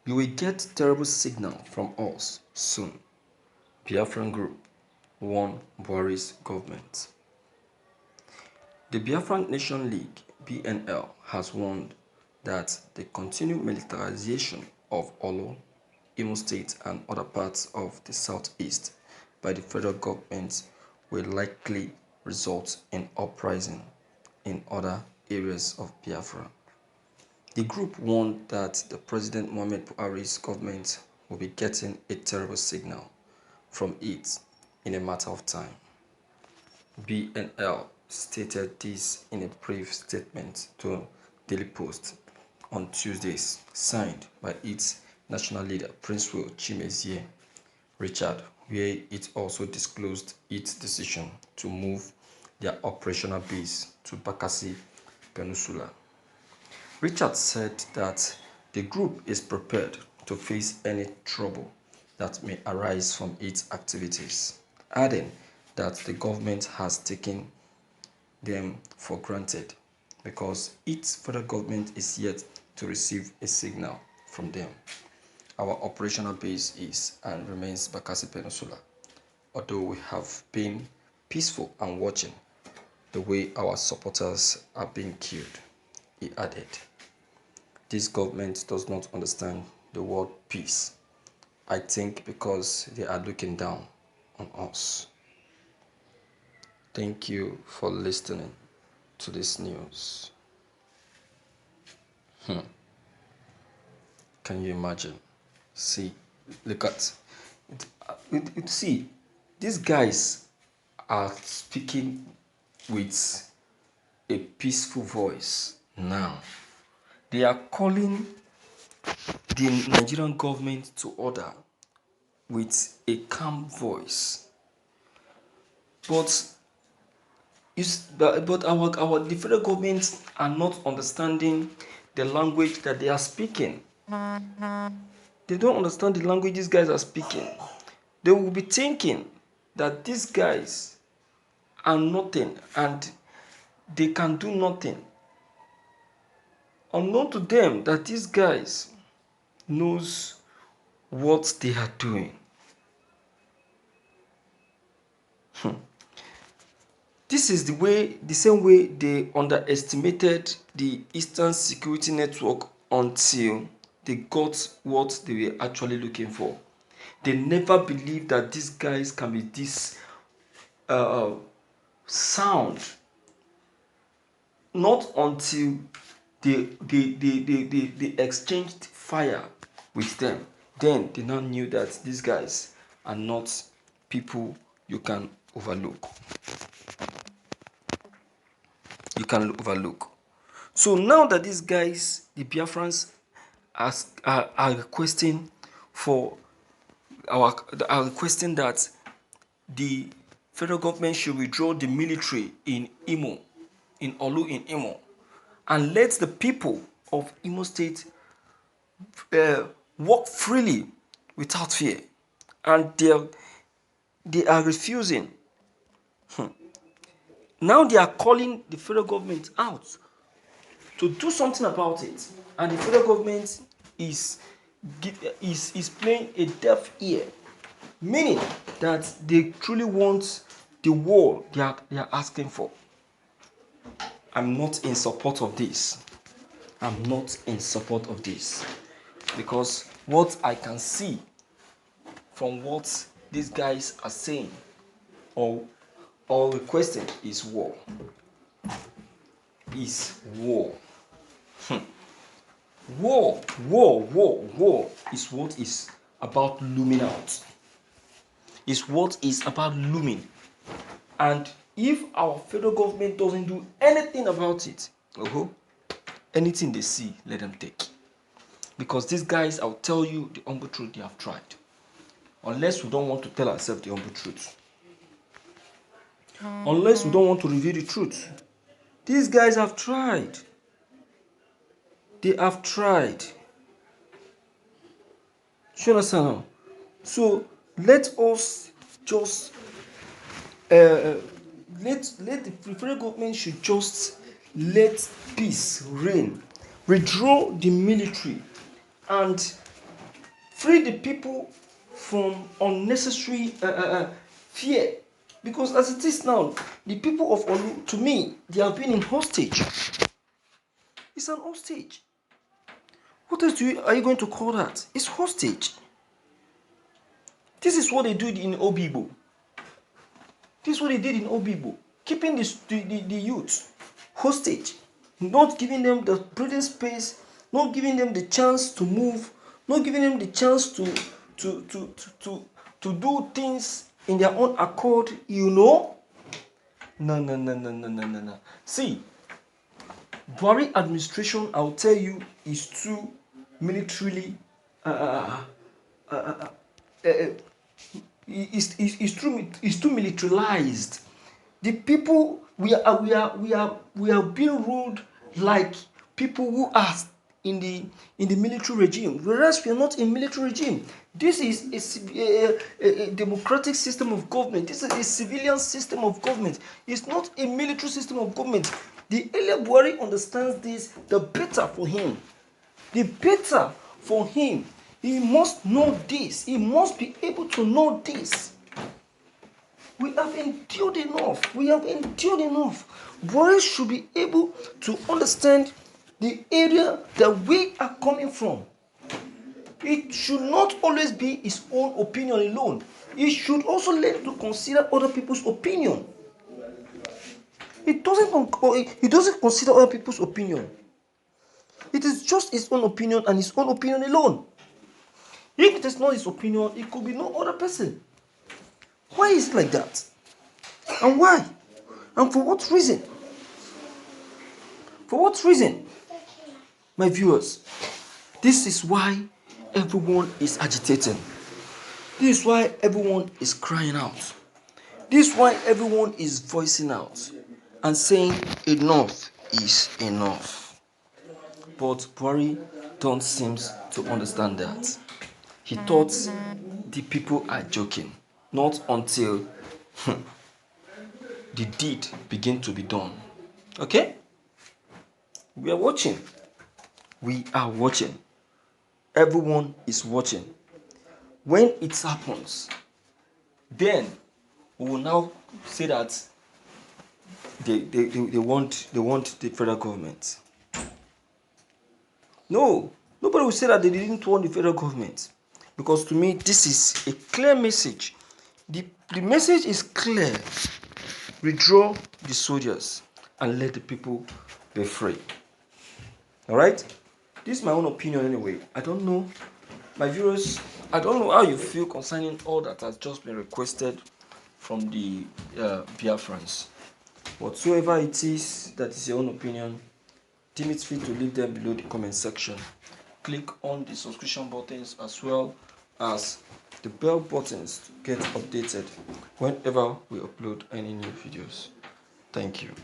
You will get terrible signal from us soon. Biafran Group warn Buhari's government. The Biafran Nation League (BNL) has warned that the continued militarization of Olo, Imo State and other parts of the southeast by the federal government will likely result in uprising in other areas of Biafra. The group warned that the President Muhammad Buhari's government will be getting a terrible signal from it in a matter of time. BNL stated this in a brief statement to Daily Post on Tuesday, signed by its national leader Prince Will Chimezie Richard, where it also disclosed its decision to move their operational base to Bakassi Peninsula. Richard said that the group is prepared to face any trouble that may arise from its activities, adding that the government has taken them for granted because its federal government is yet to receive a signal from them. Our operational base is and remains Bakassi Peninsula, although we have been peaceful and watching the way our supporters are being killed, he added. This government does not understand the word peace. I think because they are looking down on us. Thank you for listening to this news. Can you imagine? See, look at it. See, these guys are speaking with a peaceful voice now. They are calling the Nigerian government to order with a calm voice. But the federal government are not understanding the language that they are speaking. They don't understand the language these guys are speaking. They will be thinking that these guys are nothing and they can do nothing. Unknown to them that these guys knows what they are doing. This is the same way they underestimated the Eastern Security Network until they got what they were actually looking for. They never believed that these guys can be this sound. Not until they exchanged fire with them. Then they now knew that these guys are not people you can overlook. So now that these guys, the Biafrans, are requesting that the federal government should withdraw the military in Imo, in Olu in Imo, and let the people of Imo State walk freely without fear, and they are refusing. Now they are calling the federal government out to do something about it, and the federal government is playing a deaf ear, meaning that they truly want the war they are asking for. I'm not in support of this. Because what I can see from what these guys are saying or requesting is war. War is what is about looming out. Is what is about looming. And if our federal government doesn't do anything about it, anything they see, let them take. Because these guys, I'll tell you the humble truth, they have tried. Unless we don't want to tell ourselves the humble truth. Unless we don't want to reveal the truth. These guys have tried. They have tried. You understand now? So let us just let the federal government should just let peace reign. Withdraw the military and Free the people from unnecessary fear. Because as it is now, the people of Olu, to me, they have been in hostage. It's an hostage. What else are you going to call that? It's hostage. This is what they did in Obibo. This is what they did in Obibo. Keeping the youth hostage. Not giving them the breathing space. Not giving them the chance to move. Not giving them the chance to do things in their own accord, No. See, Buhari administration, I'll tell you, is too militarily is too militarized. The people we are being ruled like people who are in the military regime, whereas we are not in military regime. This is a democratic system of government. This is a civilian system of government. It's not a military system of government. The earlier Buhari understands this, the better for him. The better for him. He must know this. He must be able to know this. We have endured enough. Buhari should be able to understand the area that we are coming from. It should not always be his own opinion alone. He should also learn to consider other people's opinion. He doesn't consider other people's opinion. It is just his own opinion and his own opinion alone. If it is not his opinion, it could be no other person. Why is it like that? And why? And for what reason? For what reason? My viewers, this is why everyone is agitating. This is why everyone is crying out. This is why everyone is voicing out and saying enough is enough. But Buhari don't seem to understand that. He thought the people are joking. Not until the deed begin to be done. Okay? We are watching. We are watching. Everyone is watching. When it happens, then we will now say that they want the federal government. No, nobody will say that they didn't want the federal government. Because to me, this is a clear message. The message is clear. Withdraw the soldiers and let the people be free. Alright? This is my own opinion anyway. I don't know. My viewers, I don't know how you feel concerning all that has just been requested from the Biafrans. Whatsoever it is that is your own opinion, deem it free to leave them below the comment section. Click on the subscription buttons as well as the bell buttons to get updated whenever we upload any new videos. Thank you.